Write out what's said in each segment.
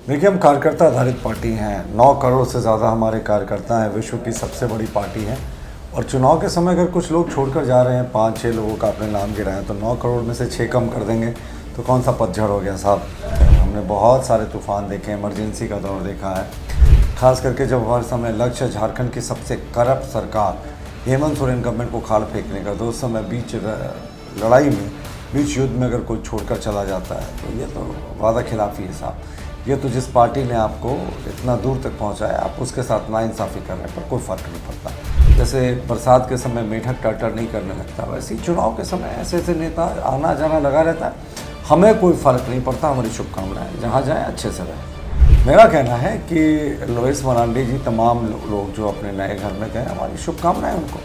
देखिए, हम कार्यकर्ता आधारित पार्टी हैं। 9 करोड़ से ज़्यादा हमारे कार्यकर्ता हैं, विश्व की सबसे बड़ी पार्टी है। और चुनाव के समय अगर कुछ लोग छोड़कर जा रहे हैं, 5-6 लोगों का आपने नाम गिराया, तो 9 करोड़ में से 6 कम कर देंगे तो कौन सा पतझड़ हो गया साहब। हमने बहुत सारे तूफान देखे, इमरजेंसी का दौर देखा है। खास करके जब हमारे सामने लक्ष्य झारखंड की सबसे करप्ट सरकार हेमंत सोरेन गवर्नमेंट को खाल फेंकने का, तो उस समय बीच लड़ाई में, बीच युद्ध में अगर कोई छोड़कर चला जाता है तो ये तो वादा खिलाफ़ी है साहब। ये तो जिस पार्टी ने आपको इतना दूर तक पहुंचाया, आप उसके साथ नाइंसाफ़ी कर रहे हैं, पर कोई फ़र्क नहीं पड़ता। जैसे बरसात के समय मेढक टाटर नहीं करने लगता, वैसे ही चुनाव के समय ऐसे ऐसे नेता आना जाना लगा रहता है। हमें कोई फ़र्क नहीं पड़ता, हमारी शुभकामनाएं, जहाँ जाएँ अच्छे से रहें। मेरा कहना है कि लोइस मरांडी जी, तमाम लोग जो अपने नए घर में गए, हमारी शुभकामनाएं उनको।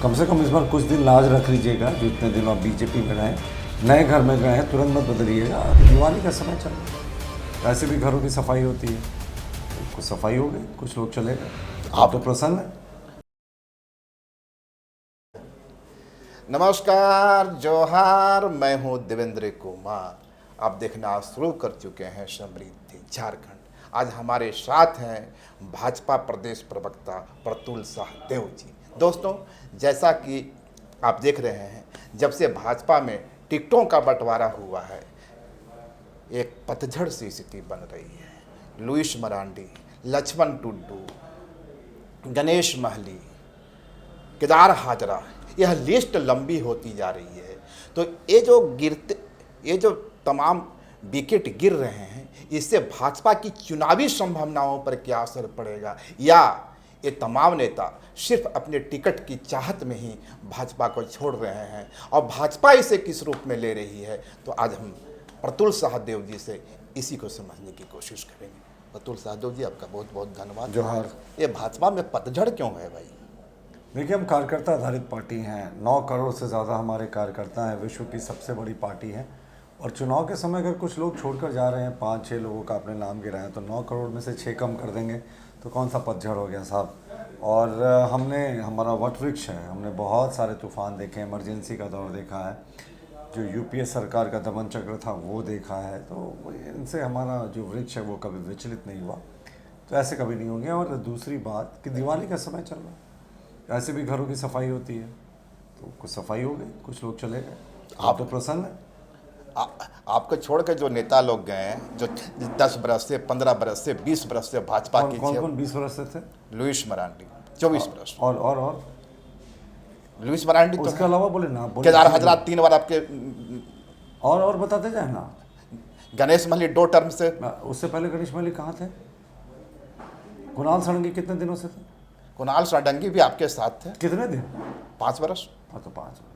कम से कम इस बार कुछ दिन लाज रख लीजिएगा, जो इतने दिन आप बीजेपी में रहें, नए घर में गए हैं, तुरंत मत बदलिएगा। दिवाली का समय चल रहा है, वैसे भी घरों की सफाई होती है, कुछ सफाई हो गई, कुछ लोग चले गए, आप तो प्रसन्न हैं। नमस्कार, जोहार। मैं हूं देवेंद्र कुमार। आप देखना शुरू कर चुके हैं समृद्धि झारखंड। आज हमारे साथ हैं भाजपा प्रदेश प्रवक्ता प्रतुल सहदेव जी। दोस्तों, जैसा कि आप देख रहे हैं, जब से भाजपा में टिकटों का बंटवारा हुआ है, एक पतझड़ सी स्थिति बन रही है। लुइस मरांडी, लक्ष्मण टुड्डू, गणेश महली, केदार हाजरा, यह लिस्ट लंबी होती जा रही है। तो ये जो तमाम विकेट गिर रहे हैं, इससे भाजपा की चुनावी संभावनाओं पर क्या असर पड़ेगा, या ये तमाम नेता सिर्फ अपने टिकट की चाहत में ही भाजपा को छोड़ रहे हैं और भाजपा इसे किस रूप में ले रही है। तो आज हम प्रतुल सहदेव जी से इसी को समझने की कोशिश करेंगे। प्रतुल सहदेव जी, आपका बहुत बहुत धन्यवाद। जोहार। ये भाजपा में पतझड़ क्यों है भाई? देखिए, हम कार्यकर्ता आधारित पार्टी हैं। 9 करोड़ से ज़्यादा हमारे कार्यकर्ता हैं, विश्व की सबसे बड़ी पार्टी है। और चुनाव के समय अगर कुछ लोग छोड़कर जा रहे हैं, 5-6 लोगों का आपने नाम गिराया, तो 9 करोड़ में से 6 कम कर देंगे तो कौन सा पतझड़ हो गया साहब। और हमारा वट वृक्ष है, हमने बहुत सारे तूफान देखे, इमरजेंसी का दौर देखा है, जो यूपीए सरकार का दमन चक्र था वो देखा है। तो इनसे हमारा जो वृक्ष है वो कभी विचलित नहीं हुआ, तो ऐसे कभी नहीं होंगे। और दूसरी बात कि दिवाली का समय चल रहा है, ऐसे भी घरों की सफाई होती है, तो कुछ सफाई हो गई, कुछ लोग चले गए, आप तो प्रसन्न हैं। आपको छोड़ के जो नेता लोग गए हैं, जो 10 बरस से, 15 बरस से, 20 बरस से भाजपा की कौन 20 वर्ष से थे? लुइस मरांडी 24 बरस। और लुइस मरांडी तो उसके अलावा बोले ना, बोले केदार हाजरा 3 बार आपके, और बताते जाए ना। गणेश महली 2 टर्म से। उससे पहले गणेश महली कहाँ थे? कुणाल सारंगी कितने दिनों से थे? कुणाल सारंगी भी आपके साथ थे। कितने दिन? 5 बरस। हाँ, तो 5 वर्ष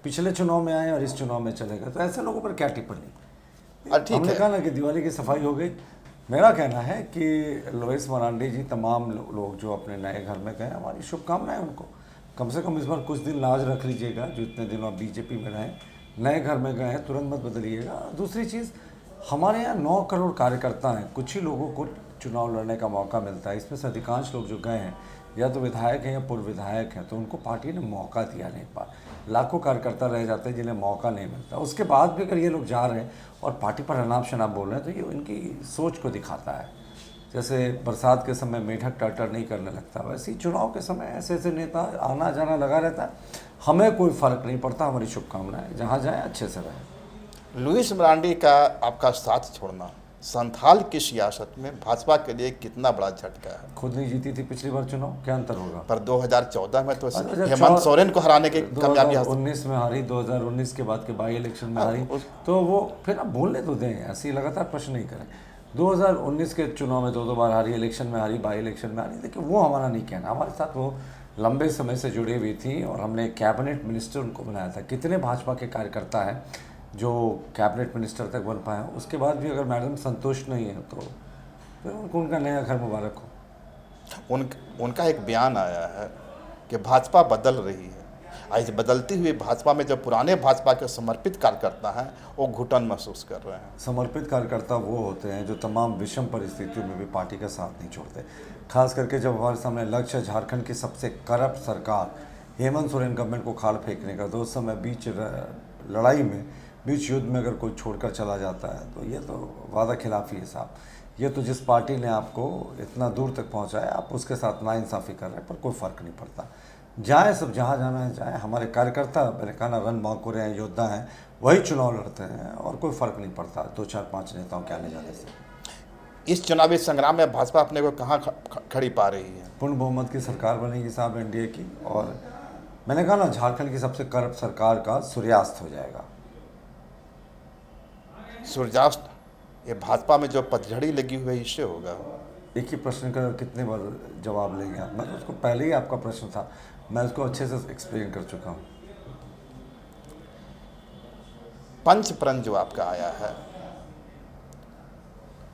पिछले चुनाव में आए और इस चुनाव में चले गए, तो ऐसे लोगों पर क्या टिप्पणी। ठीक हमने है, कहा ना कि दिवाली की सफाई हो गई। मेरा कहना है कि लोइस मरांडी जी, तमाम लोग जो अपने नए घर में गए, हमारी शुभकामनाएं उनको। कम से कम इस बार कुछ दिन लाज रख लीजिएगा, जो इतने दिन आप बीजेपी में रहें, नए घर में गए हैं, तुरंत मत बदलिएगा। दूसरी चीज़, हमारे यहाँ 9 करोड़ कार्यकर्ता हैं, कुछ ही लोगों को चुनाव लड़ने का मौका मिलता है। इसमें से अधिकांश लोग जो गए हैं, या तो विधायक हैं या पूर्व विधायक हैं, तो उनको पार्टी ने मौका दिया नहीं। पा लाखों कार्यकर्ता रह जाते हैं जिन्हें मौका नहीं मिलता। उसके बाद भी अगर ये लोग जा रहे हैं और पार्टी पर अनाप शनाप बोल रहे हैं, तो ये इनकी सोच को दिखाता है। जैसे बरसात के समय मेढक टाटर नहीं करने लगता, वैसे ही चुनाव के समय ऐसे ऐसे नेता आना जाना लगा रहता है। हमें कोई फ़र्क नहीं पड़ता, हमारी शुभकामनाएं, जहाँ जाएँ अच्छे से रहें। लुइस मरांडी का आपका साथ छोड़ना संथाल की सियासत में भाजपा के लिए कितना बड़ा झटका है। खुद नहीं जीती थी पिछली बार चुनाव, क्या अंतर होगा? पर 2014 में तो हेमंत सोरेन को हराने की कामयाबी हासिल। 2019 में हारी, 2019 के बाद के बाई इलेक्शन में हारी, तो वो फिर अब बोलने तो दें, ऐसे ही लगातार प्रश्न नहीं करें। 2019 के चुनाव में 2 बार हारी, इलेक्शन में हारी, बाई इलेक्शन में हारी। देखिए, वो हमारा नहीं कहना, हमारे साथ वो लंबे समय से जुड़ी हुई थी और हमने कैबिनेट मिनिस्टर उनको बनाया था। कितने भाजपा के कार्यकर्ता हैं जो कैबिनेट मिनिस्टर तक बन पाए हैं? उसके बाद भी अगर मैडम संतुष्ट नहीं है, तो फिर उनको उनका नया घर मुबारक हो। उनका एक बयान आया है कि भाजपा बदल रही है। आज बदलती हुई भाजपा में जो पुराने भाजपा के समर्पित कार्यकर्ता हैं, वो घुटन महसूस कर रहे हैं। समर्पित कार्यकर्ता वो होते हैं जो तमाम विषम परिस्थितियों में भी पार्टी का साथ नहीं छोड़ते। खास करके जब हमारे सामने लक्ष्य झारखंड की सबसे करप्ट सरकार हेमंत सोरेन गवर्नमेंट को खाल फेंकने का, तो उस समय बीच लड़ाई में, बीच युद्ध में अगर कोई छोड़कर चला जाता है, तो ये तो वादा खिलाफ़ी है साहब। ये तो जिस पार्टी ने आपको इतना दूर तक पहुंचाया, आप उसके साथ नाइंसाफ़ी कर रहे हैं, पर कोई फ़र्क नहीं पड़ता। जाए सब, जहाँ जाना है जाए। हमारे कार्यकर्ता, मैंने कहा ना, रणबांकुर हैं, योद्धा हैं, वही चुनाव लड़ते हैं और कोई फ़र्क नहीं पड़ता 2-4-5 नेताओं के आने जाने से। इस चुनावी संग्राम में भाजपा अपने को कहाँ खड़ी पा रही है? पूर्ण बहुमत की सरकार बनेगी साहब एनडीए की, और मैंने कहा ना, झारखंड की सबसे करप्ट सरकार का सूर्यास्त हो जाएगा। सूर्यास्त ये भाजपा में जो पतझड़ी लगी हुई है, इससे होगा? एक ही प्रश्न का कितने बार जवाब लेंगे आप? मैं तो उसको, पहले ही आपका प्रश्न था, मैं उसको अच्छे से एक्सप्लेन कर चुका हूँ। पंच प्रण जो आपका आया है,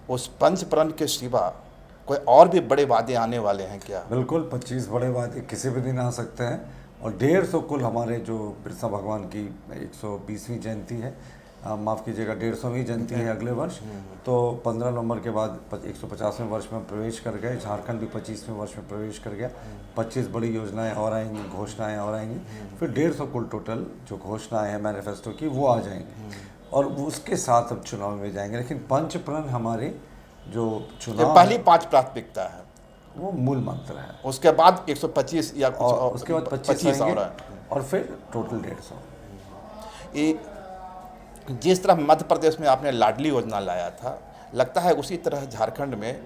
उस पंच प्रण के सिवा कोई और भी बड़े वादे आने वाले हैं क्या? बिल्कुल, 25 बड़े वादे किसी भी दिन आ सकते हैं, और 150 कुल हमारे जो बिरसा भगवान की 120वीं जयंती है, माफ़ कीजिएगा 150वीं जयंती है अगले वर्ष, तो 15 नवंबर के बाद 150वें वर्ष में प्रवेश कर गए। झारखंड भी 25वें वर्ष में प्रवेश कर गया। 25 बड़ी योजनाएं और आएंगी, घोषणाएं और आएंगी, फिर 150 कुल टोटल जो घोषणाएं हैं मैनिफेस्टो की, वो आ जाएंगी, और उसके साथ अब चुनाव में जाएंगे। लेकिन पंच प्रण हमारे जो ये चुनाव पहली 5 प्राथमिकता है, वो मूल मंत्र है, उसके बाद 125 या कुछ और उसके बाद 25 और आएंगे, और फिर टोटल 150। ये जिस तरह मध्य प्रदेश में आपने लाडली योजना लाया था, लगता है उसी तरह झारखंड में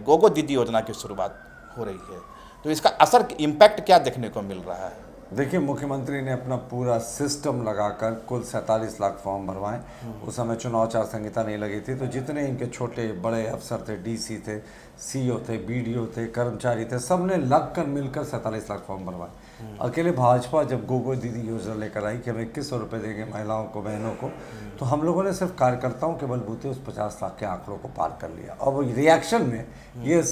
गोगो दीदी योजना की शुरुआत हो रही है, तो इसका असर, इम्पैक्ट क्या देखने को मिल रहा है? देखिए, मुख्यमंत्री ने अपना पूरा सिस्टम लगाकर कुल 47 लाख फॉर्म भरवाएं। उस समय चुनाव आचार संहिता नहीं लगी थी, तो जितने इनके छोटे बड़े अफसर थे, डीसी थे, सीईओ थे, बीडीओ थे, कर्मचारी थे, सब ने लगकर मिलकर 47 लाख फॉर्म भरवाए। अकेले भाजपा जब गोगो दीदी योजना लेकर आई कि हम 2100 रुपये देंगे महिलाओं को, बहनों को, तो हम लोगों ने सिर्फ कार्यकर्ताओं के बलबूते उस 50 लाख के आंकड़ों को पार कर लिया, और वो रिएक्शन में ये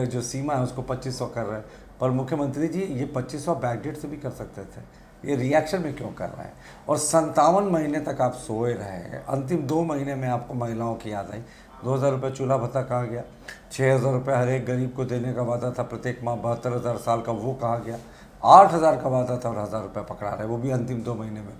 जो सीमा है उसको 2500 कर रहे हैं। पर मुख्यमंत्री जी, ये 2500 बैकडेट से भी कर सकते थे, ये रिएक्शन में क्यों कर रहे हैं? और 57 महीने तक आप सोए रहे हैं, अंतिम 2 महीने में आपको महिलाओं की याद आई। 2000 रुपये चूल्हा भत्ता कहाँ गया? 6000 रुपये हर एक गरीब को देने का वादा था प्रत्येक माह, 72,000 साल का, वो कहाँ गया? 8000 का वादा था और 1000 रुपये पकड़ा रहे, वो भी अंतिम 2 महीने में।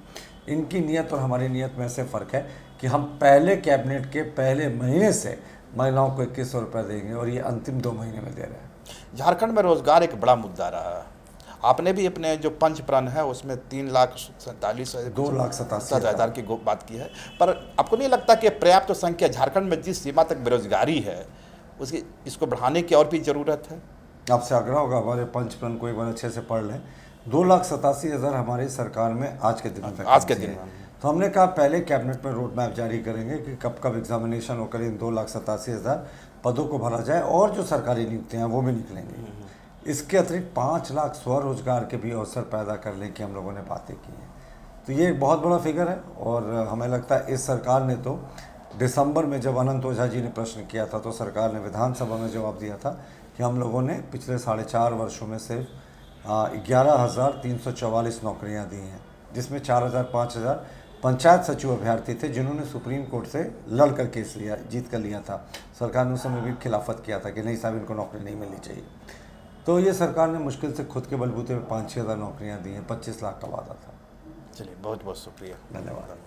इनकी नीयत और हमारी नीयत में ऐसे फ़र्क है कि हम पहले कैबिनेट के पहले महीने से महिलाओं को 2100 रुपये देंगे, और ये अंतिम 2 महीने में दे रहे हैं। झारखंड में रोजगार एक बड़ा मुद्दा रहा है। आपने भी अपने जो पंच प्रण है उसमें 2,87,000 की बात की है, पर आपको नहीं लगता कि पर्याप्त संख्या, झारखंड में जिस सीमा तक बेरोजगारी है उसकी, इसको बढ़ाने की और भी ज़रूरत है? आपसे आग्रह होगा हमारे पंच प्रण को एक बार अच्छे से पढ़ लें। 2,87,000 हमारी सरकार में आज के दिन तक, आज के दिन में। तो हमने कहा पहले कैबिनेट में रोड मैप जारी करेंगे कि कब कब एग्जामिनेशन होकर इन 2,87,000 पदों को भरा जाए, और जो सरकारी नियुक्तियाँ हैं वो भी निकलेंगी। इसके अतिरिक्त 5 लाख स्वरोजगार के भी अवसर पैदा करने की हम लोगों ने बातें की हैं। तो ये एक बहुत बड़ा फिगर है, और हमें लगता है इस सरकार ने तो दिसंबर में जब अनंत ओझा जी ने प्रश्न किया था, तो सरकार ने विधानसभा में जवाब दिया था कि हम लोगों ने पिछले 4.5 वर्षों में सिर्फ 11,344 नौकरियां दी हैं, जिसमें 4,000-5,000 पंचायत सचिव अभ्यर्थी थे जिन्होंने सुप्रीम कोर्ट से लड़ कर केस लिया, जीत कर लिया था। सरकार ने उस समय भी खिलाफत किया था कि नहीं साहब, इनको नौकरी नहीं मिलनी चाहिए। तो ये सरकार ने मुश्किल से खुद के बलबूते पे 5-6 हज़ार नौकरियाँ दी हैं, 25 लाख का वादा था। चलिए, बहुत बहुत शुक्रिया, धन्यवाद।